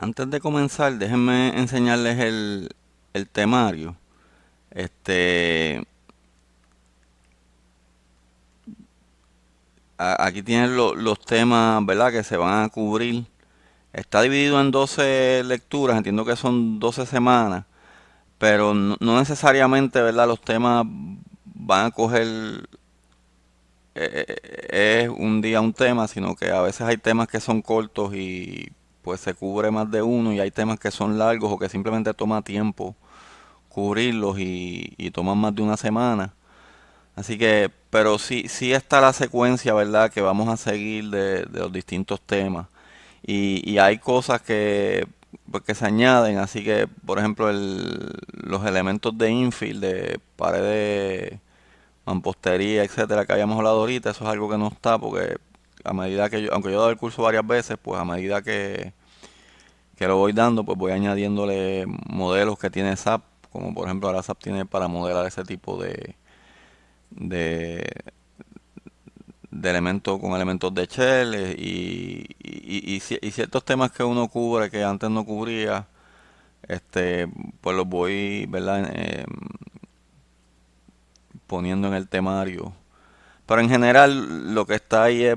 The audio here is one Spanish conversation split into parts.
Antes de comenzar, déjenme enseñarles el temario. Este, Aquí tienen los temas, ¿verdad?, que se van a cubrir. Está dividido en 12 lecturas, entiendo que son 12 semanas, pero no necesariamente, ¿verdad?, los temas van a coger es un día un tema, sino que a veces hay temas que son cortos y pues se cubre más de uno y hay temas que son largos o que simplemente toma tiempo cubrirlos y toman más de una semana. Así que, pero sí está la secuencia, ¿verdad? Que vamos a seguir de los distintos temas. Y hay cosas que, pues, que se añaden, así que, por ejemplo, los elementos de infill, de paredes, mampostería, etcétera, que habíamos hablado ahorita, eso es algo que no está porque a medida que yo, aunque yo he dado el curso varias veces, pues a medida que lo voy dando, pues voy añadiéndole modelos que tiene SAP, como por ejemplo ahora SAP tiene para modelar ese tipo de, de elementos con elementos de shell y ciertos temas que uno cubre que antes no cubría, este, pues los voy, ¿verdad? Poniendo en el temario. Pero en general lo que está ahí es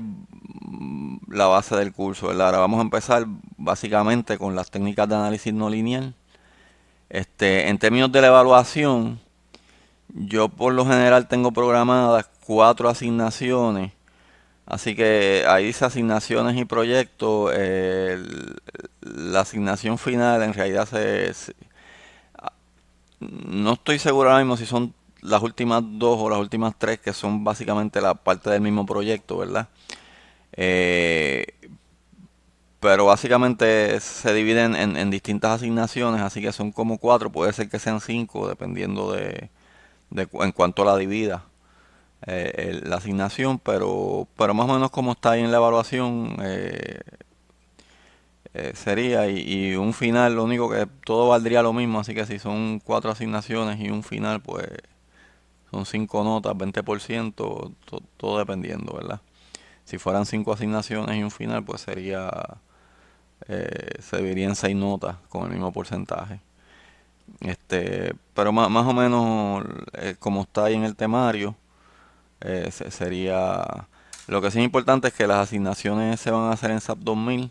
la base del curso, ¿verdad? Ahora vamos a empezar básicamente con las técnicas de análisis no lineal. En términos de la evaluación, yo por lo general tengo programadas 4 asignaciones. Así que ahí dice asignaciones y proyectos. La asignación final en realidad no estoy seguro ahora mismo si son las últimas dos o las últimas tres que son básicamente la parte del mismo proyecto, ¿verdad? Eh, pero básicamente se dividen en distintas asignaciones, así que son como cuatro, puede ser que sean cinco, dependiendo en cuanto la divida la asignación, pero más o menos como está ahí en la evaluación sería, y un final, lo único que todo valdría lo mismo, así que si son 4 asignaciones y un final, pues son 5 notas, 20%, todo dependiendo, ¿verdad? Si fueran 5 asignaciones y un final, pues se dividiría en 6 notas con el mismo porcentaje. Pero más o menos como está ahí en el temario, sería... Lo que sí es importante es que las asignaciones se van a hacer en SAP 2000.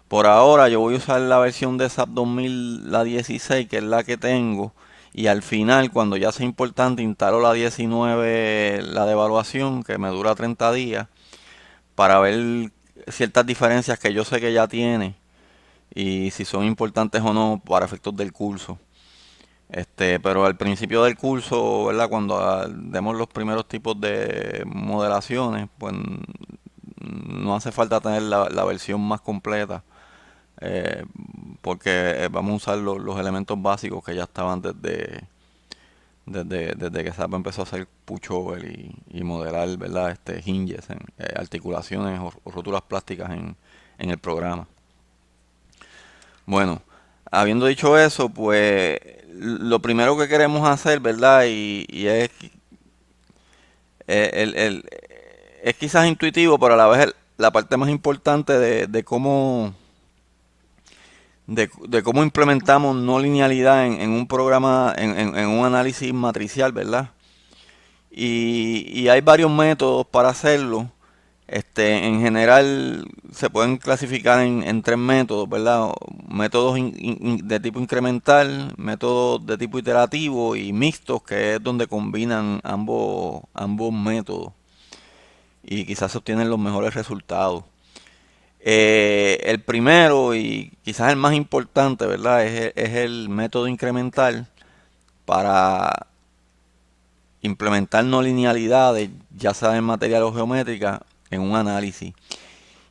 Por ahora yo voy a usar la versión de SAP 2000, la 16, que es la que tengo. Y al final, cuando ya sea importante, instalo la 19, la de evaluación, que me dura 30 días, para ver ciertas diferencias que yo sé que ya tiene y si son importantes o no para efectos del curso. Pero al principio del curso, ¿verdad? Cuando demos los primeros tipos de modelaciones, pues no hace falta tener la versión más completa, eh, porque vamos a usar los elementos básicos que ya estaban desde que SAP empezó a hacer pushover y modelar, ¿verdad? Hinges, articulaciones o rótulas plásticas en el programa. Bueno, habiendo dicho eso, pues lo primero que queremos hacer, ¿verdad? Y el- es quizás intuitivo, pero a la vez la parte más importante de cómo implementamos no linealidad en un programa, en un análisis matricial, ¿verdad? Y hay varios métodos para hacerlo. En general se pueden clasificar en 3 métodos, ¿verdad? Métodos de tipo incremental, métodos de tipo iterativo y mixtos, que es donde combinan ambos métodos y quizás se obtienen los mejores resultados. El primero y quizás el más importante, ¿verdad? Es el método incremental para implementar no linealidades, ya sea en material o geométrica, en un análisis.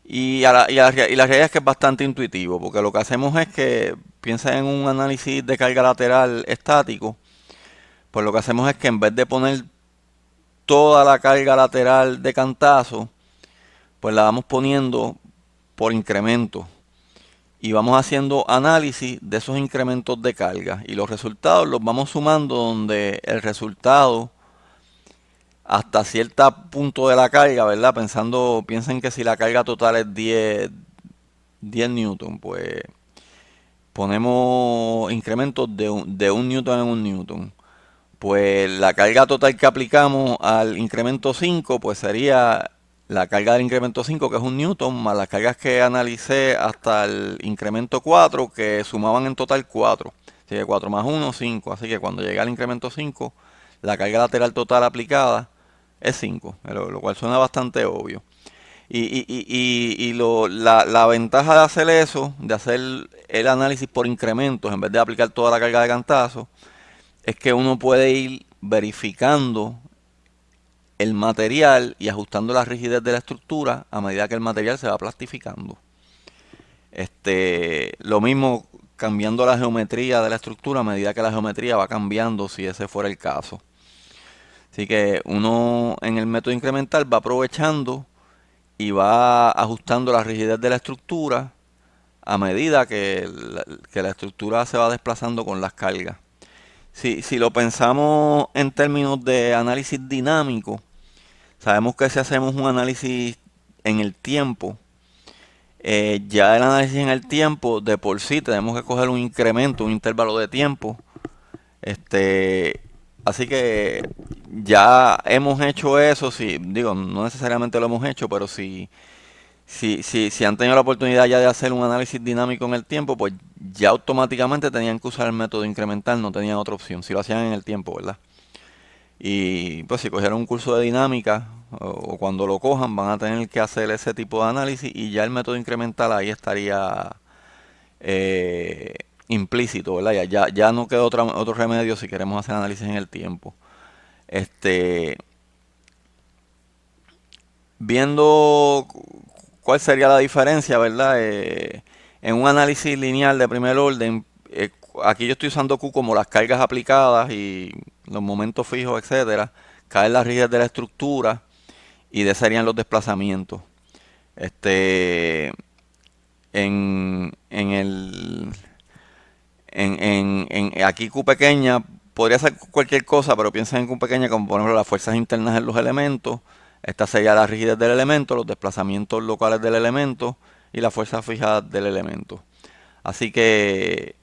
Y la realidad es que es bastante intuitivo, porque lo que hacemos es que, piensa en un análisis de carga lateral estático, pues lo que hacemos es que en vez de poner toda la carga lateral de cantazo, pues la vamos poniendo por incremento. Y vamos haciendo análisis de esos incrementos de carga. Y los resultados los vamos sumando donde el resultado hasta cierto punto de la carga, ¿verdad? Piensen que si la carga total es 10 newton, pues ponemos incrementos de un newton en un newton. Pues la carga total que aplicamos al incremento 5 pues sería la carga del incremento 5 que es un newton, más las cargas que analicé hasta el incremento 4 que sumaban en total 4. Así que 4 más 1, 5. Así que cuando llega al incremento 5 la carga lateral total aplicada es 5, lo cual suena bastante obvio. La ventaja de hacer eso, de hacer el análisis por incrementos en vez de aplicar toda la carga de cantazo, es que uno puede ir verificando el material y ajustando la rigidez de la estructura a medida que el material se va plastificando. Lo mismo cambiando la geometría de la estructura a medida que la geometría va cambiando, si ese fuera el caso. Así que uno en el método incremental va aprovechando y va ajustando la rigidez de la estructura a medida que la estructura se va desplazando con las cargas. Si lo pensamos en términos de análisis dinámico, sabemos que si hacemos un análisis en el tiempo, ya el análisis en el tiempo de por sí tenemos que coger un incremento, un intervalo de tiempo. Así que ya hemos hecho eso, si digo, no necesariamente lo hemos hecho, pero si han tenido la oportunidad ya de hacer un análisis dinámico en el tiempo, pues ya automáticamente tenían que usar el método incremental, no tenían otra opción, si lo hacían en el tiempo, ¿verdad? Y pues si cogieron un curso de dinámica o cuando lo cojan van a tener que hacer ese tipo de análisis y ya el método incremental ahí estaría eh, implícito, ¿verdad? Ya no queda otro remedio si queremos hacer análisis en el tiempo. Este, Viendo cuál sería la diferencia, ¿verdad? En un análisis lineal de primer orden, aquí yo estoy usando Q como las cargas aplicadas y los momentos fijos, etcétera. Cae la rigidez de la estructura y de serían los desplazamientos. Este, en el, aquí Q pequeña podría ser cualquier cosa, pero piensa en Q pequeña como por ejemplo las fuerzas internas en los elementos. Esta sería la rigidez del elemento, los desplazamientos locales del elemento y la fuerza fija del elemento. Así que,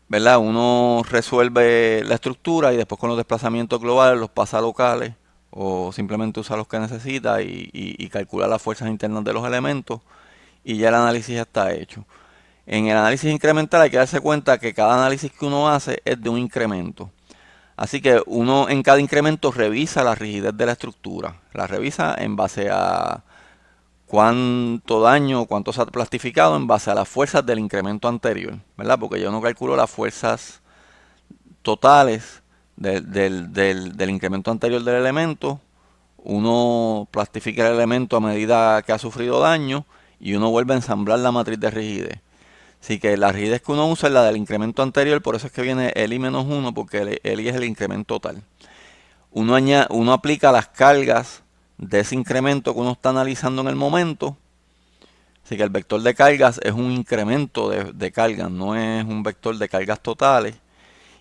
¿verdad? Uno resuelve la estructura y después con los desplazamientos globales los pasa a locales o simplemente usa los que necesita y calcula las fuerzas internas de los elementos y ya el análisis ya está hecho. En el análisis incremental hay que darse cuenta que cada análisis que uno hace es de un incremento. Así que uno en cada incremento revisa la rigidez de la estructura. La revisa en base a cuánto daño, cuánto se ha plastificado en base a las fuerzas del incremento anterior, ¿verdad? Porque yo no calculo las fuerzas totales del incremento anterior del elemento. Uno plastifica el elemento a medida que ha sufrido daño y uno vuelve a ensamblar la matriz de rigidez. Así que la rigidez que uno usa es la del incremento anterior, por eso es que viene el I menos 1, porque el I es el incremento total. Uno aplica las cargas de ese incremento que uno está analizando en el momento. Así que el vector de cargas es un incremento de cargas, no es un vector de cargas totales.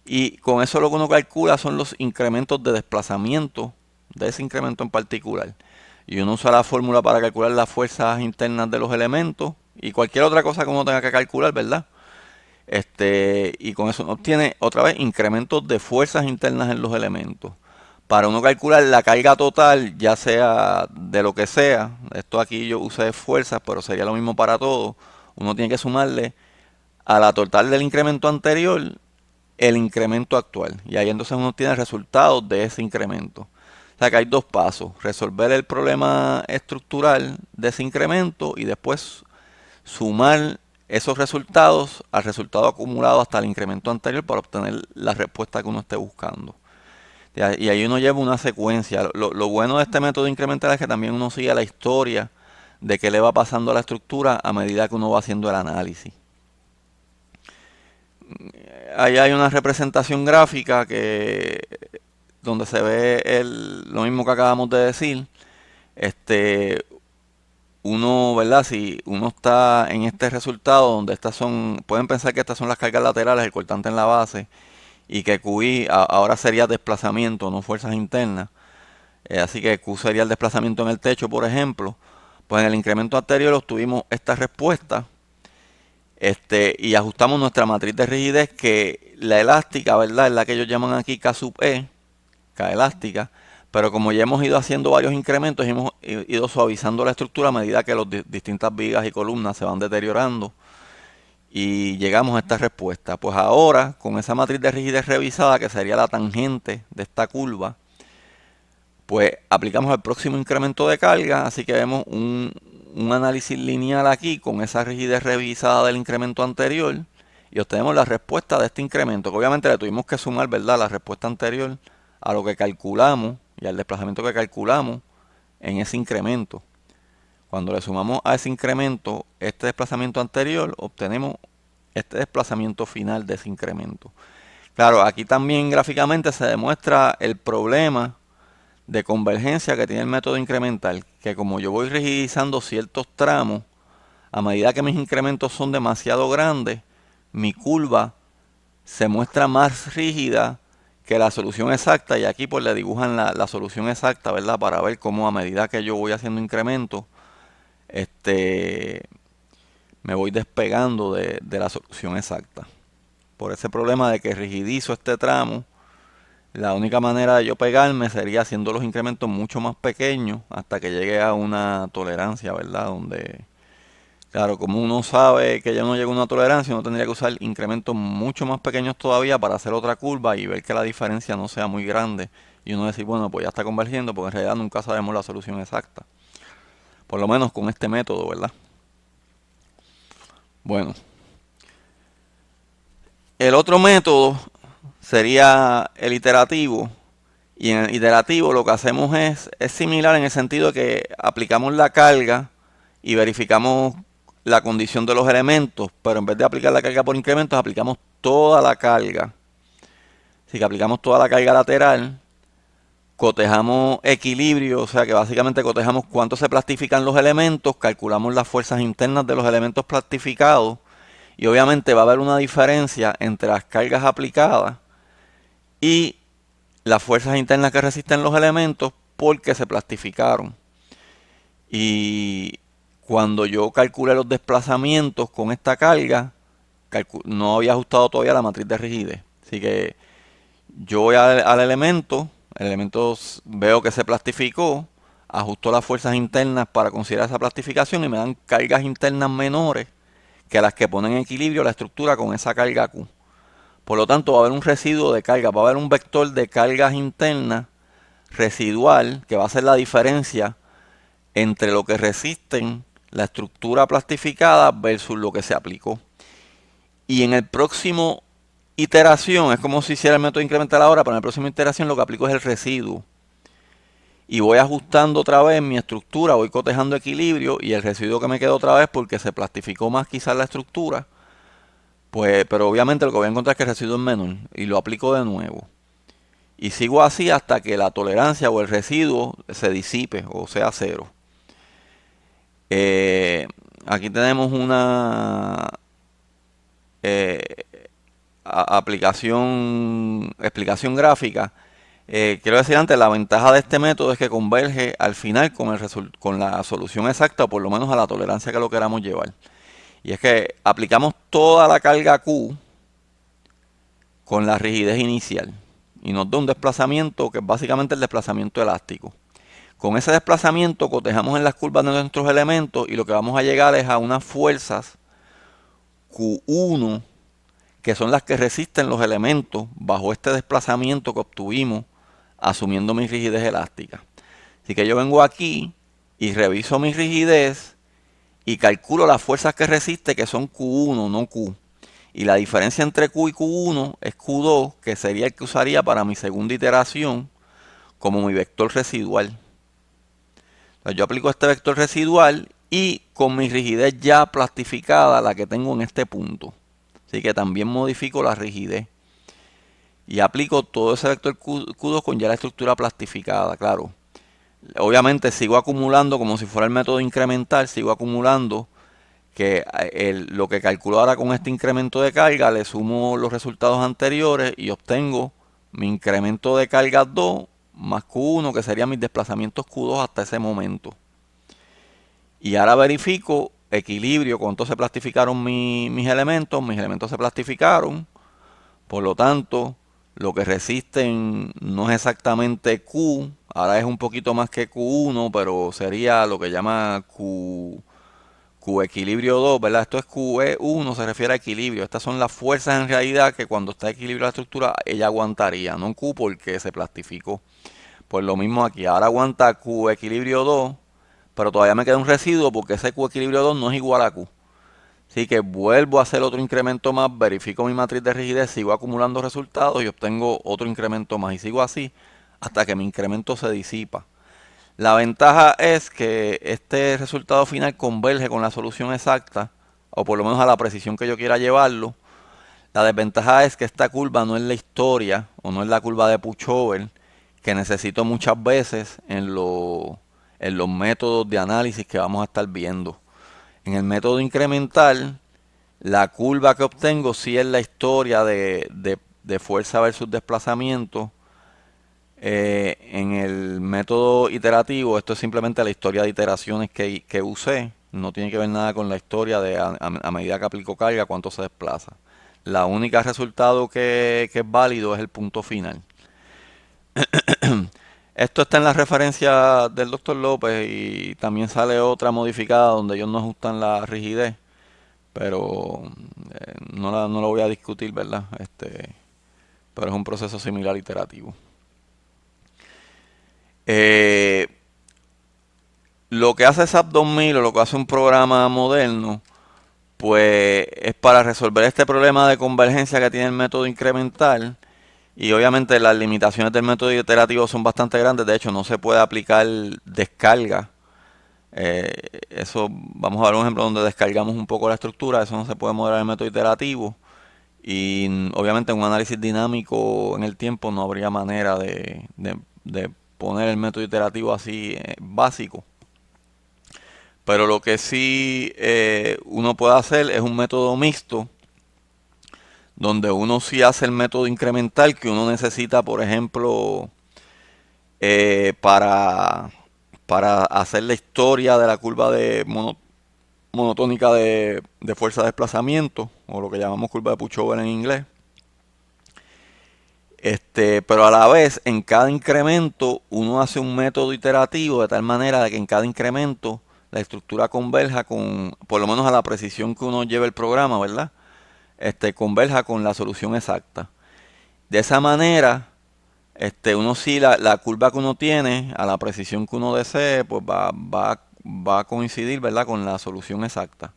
Y con eso lo que uno calcula son los incrementos de desplazamiento de ese incremento en particular. Y uno usa la fórmula para calcular las fuerzas internas de los elementos y cualquier otra cosa que uno tenga que calcular, ¿verdad? Y con eso uno obtiene otra vez incrementos de fuerzas internas en los elementos. Para uno calcular la carga total, ya sea de lo que sea, esto aquí yo usé fuerzas, pero sería lo mismo para todo, uno tiene que sumarle a la total del incremento anterior el incremento actual. Y ahí entonces uno tiene resultados de ese incremento. O sea que hay dos pasos, resolver el problema estructural de ese incremento y después sumar esos resultados al resultado acumulado hasta el incremento anterior para obtener la respuesta que uno esté buscando. Y ahí uno lleva una secuencia. Lo bueno de este método incremental es que también uno sigue la historia de qué le va pasando a la estructura a medida que uno va haciendo el análisis. Ahí hay una representación gráfica donde se ve lo mismo que acabamos de decir. Uno, ¿verdad? Si uno está en este resultado donde pueden pensar que estas son las cargas laterales, el cortante en la base, y que QI ahora sería desplazamiento, no fuerzas internas. Así que Q sería el desplazamiento en el techo, por ejemplo. Pues en el incremento anterior obtuvimos esta respuesta. Y ajustamos nuestra matriz de rigidez, que la elástica, ¿verdad? Es la que ellos llaman aquí K sub E, K elástica. Pero como ya hemos ido haciendo varios incrementos, hemos ido suavizando la estructura a medida que las distintas vigas y columnas se van deteriorando. Y llegamos a esta respuesta. Pues ahora, con esa matriz de rigidez revisada, que sería la tangente de esta curva, pues aplicamos el próximo incremento de carga. Así que vemos un análisis lineal aquí con esa rigidez revisada del incremento anterior. Y obtenemos la respuesta de este incremento, que obviamente le tuvimos que sumar, ¿verdad?, la respuesta anterior a lo que calculamos y al desplazamiento que calculamos en ese incremento. Cuando le sumamos a ese incremento este desplazamiento anterior, obtenemos este desplazamiento final de ese incremento. Claro, aquí también gráficamente se demuestra el problema de convergencia que tiene el método incremental, que como yo voy rigidizando ciertos tramos, a medida que mis incrementos son demasiado grandes, mi curva se muestra más rígida que la solución exacta, y aquí pues le dibujan la solución exacta, ¿verdad? Para ver cómo a medida que yo voy haciendo incrementos, me voy despegando de la solución exacta. Por ese problema de que rigidizo este tramo, la única manera de yo pegarme sería haciendo los incrementos mucho más pequeños hasta que llegue a una tolerancia, ¿verdad? Donde, claro, como uno sabe que ya no llega a una tolerancia, uno tendría que usar incrementos mucho más pequeños todavía para hacer otra curva y ver que la diferencia no sea muy grande. Y uno decir, bueno, pues ya está convergiendo, porque en realidad nunca sabemos la solución exacta. Por lo menos con este método, ¿verdad? Bueno, el otro método sería el iterativo. Y en el iterativo lo que hacemos es similar en el sentido de que aplicamos la carga y verificamos la condición de los elementos, pero en vez de aplicar la carga por incrementos, aplicamos toda la carga. Así que aplicamos toda la carga lateral, cotejamos equilibrio, o sea que básicamente cotejamos cuánto se plastifican los elementos, calculamos las fuerzas internas de los elementos plastificados, y obviamente va a haber una diferencia entre las cargas aplicadas y las fuerzas internas que resisten los elementos porque se plastificaron. Y cuando yo calculé los desplazamientos con esta carga, no había ajustado todavía la matriz de rigidez. Así que yo voy al elemento, el elemento veo que se plastificó, ajusto las fuerzas internas para considerar esa plastificación y me dan cargas internas menores que las que ponen en equilibrio la estructura con esa carga Q. Por lo tanto, va a haber un residuo de carga, va a haber un vector de cargas internas residual que va a ser la diferencia entre lo que resisten la estructura plastificada versus lo que se aplicó. Y en el próximo iteración, es como si hiciera el método incremental ahora, pero en la próxima iteración lo que aplico es el residuo. Y voy ajustando otra vez mi estructura, voy cotejando equilibrio y el residuo que me queda otra vez porque se plastificó más quizás la estructura, pues, pero obviamente lo que voy a encontrar es que el residuo es menor y lo aplico de nuevo. Y sigo así hasta que la tolerancia o el residuo se disipe o sea cero. Aquí tenemos una explicación gráfica. Quiero decir antes, la ventaja de este método es que converge al final con la solución exacta, o por lo menos a la tolerancia que lo queramos llevar. Y es que aplicamos toda la carga Q con la rigidez inicial y nos da un desplazamiento que es básicamente el desplazamiento elástico. Con ese desplazamiento cotejamos en las curvas de nuestros elementos y lo que vamos a llegar es a unas fuerzas Q1 que son las que resisten los elementos bajo este desplazamiento que obtuvimos asumiendo mi rigidez elástica. Así que yo vengo aquí y reviso mi rigidez y calculo las fuerzas que resiste, que son Q1, no Q. Y la diferencia entre Q y Q1 es Q2, que sería el que usaría para mi segunda iteración como mi vector residual. Entonces yo aplico este vector residual y con mi rigidez ya plastificada, la que tengo en este punto. Así que también modifico la rigidez. Y aplico todo ese vector Q2 con ya la estructura plastificada, claro. Obviamente sigo acumulando como si fuera el método incremental, sigo acumulando que lo que calculo ahora con este incremento de carga, le sumo los resultados anteriores y obtengo mi incremento de carga 2 más Q1, que serían mis desplazamientos Q2 hasta ese momento. Y ahora verifico equilibrio, cuánto se plastificaron mis elementos se plastificaron, por lo tanto, lo que resisten no es exactamente Q, ahora es un poquito más que Q1, pero sería lo que llama Q equilibrio 2, ¿verdad? Esto es QE1, se refiere a equilibrio. Estas son las fuerzas en realidad que cuando está equilibrada la estructura, ella aguantaría, no Q porque se plastificó. Pues lo mismo aquí, ahora aguanta Q equilibrio 2, pero todavía me queda un residuo porque ese Q equilibrio 2 no es igual a Q. Así que vuelvo a hacer otro incremento más, verifico mi matriz de rigidez, sigo acumulando resultados y obtengo otro incremento más. Y sigo así hasta que mi incremento se disipa. La ventaja es que este resultado final converge con la solución exacta, o por lo menos a la precisión que yo quiera llevarlo. La desventaja es que esta curva no es la historia, o no es la curva de Pushover, que necesito muchas veces en los métodos de análisis que vamos a estar viendo. En el método incremental, la curva que obtengo sí es la historia de fuerza versus desplazamiento. En el método iterativo, esto es simplemente la historia de iteraciones que usé. No tiene que ver nada con la historia de a medida que aplico carga, cuánto se desplaza. La única resultado que es válido es el punto final. Esto está en la referencia del doctor López y también sale otra modificada donde ellos no ajustan la rigidez, pero no la voy a discutir, ¿verdad? Pero es un proceso similar iterativo. Eh, lo que hace SAP 2000 o lo que hace un programa moderno, pues es para resolver este problema de convergencia que tiene el método incremental. Y obviamente las limitaciones del método iterativo son bastante grandes. De hecho, no se puede aplicar descarga. Eso, vamos a ver un ejemplo donde descargamos un poco la estructura. Eso no se puede modelar en el método iterativo. Y obviamente en un análisis dinámico en el tiempo no habría manera de poner el método iterativo así básico. Pero lo que sí uno puede hacer es un método mixto, donde uno sí hace el método incremental que uno necesita, por ejemplo, eh, para, para hacer la historia de la curva monotónica de fuerza de desplazamiento, o lo que llamamos curva de Pushover en inglés. Pero a la vez, en cada incremento, uno hace un método iterativo de tal manera de que en cada incremento la estructura converja con, por lo menos a la precisión que uno lleve el programa, ¿verdad? Converja con la solución exacta. De esa manera, uno sí, la curva que uno tiene, a la precisión que uno desee, pues va a coincidir, ¿verdad? Con la solución exacta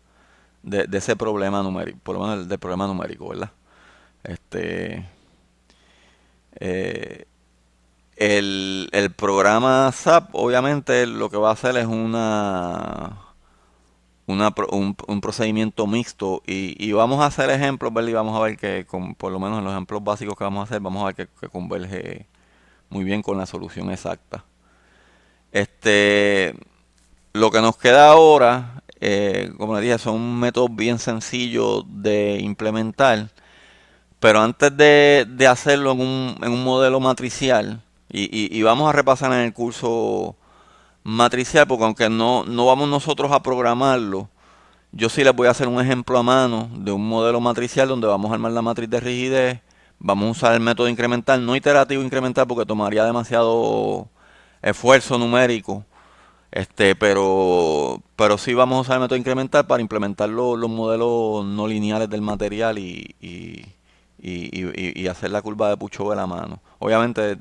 de ese problema numérico, por lo menos del problema numérico, ¿verdad? Este, eh, el programa SAP, obviamente, lo que va a hacer es un procedimiento mixto y vamos a hacer ejemplos, ¿verdad? Y vamos a ver que por lo menos en los ejemplos básicos que vamos a hacer, vamos a ver que converge muy bien con la solución exacta. Este, lo que nos queda ahora, como les dije, son métodos bien sencillos de implementar, pero antes de hacerlo en un modelo matricial, y vamos a repasar en el curso matricial, porque aunque no vamos nosotros a programarlo, yo sí les voy a hacer un ejemplo a mano de un modelo matricial donde vamos a armar la matriz de rigidez, vamos a usar el método incremental, no iterativo incremental porque tomaría demasiado esfuerzo numérico, pero sí vamos a usar el método incremental para implementar los modelos no lineales del material y hacer la curva de Pushover a la mano. Obviamente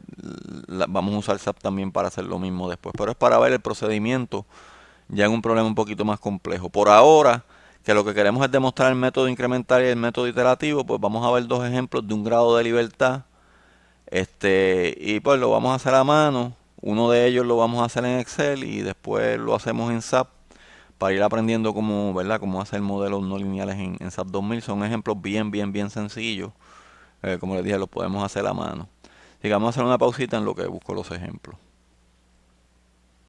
vamos a usar SAP también para hacer lo mismo después, pero es para ver el procedimiento ya en un problema un poquito más complejo. Por ahora, que lo que queremos es demostrar el método incremental y el método iterativo, pues vamos a ver dos ejemplos de un grado de libertad. Y pues lo vamos a hacer a mano. Uno de ellos lo vamos a hacer en Excel y después lo hacemos en SAP para ir aprendiendo cómo, ¿verdad? Cómo hacer modelos no lineales en SAP 2000. Son ejemplos bien sencillos. Como les dije, los podemos hacer a mano. Así que vamos a hacer una pausita en lo que busco los ejemplos.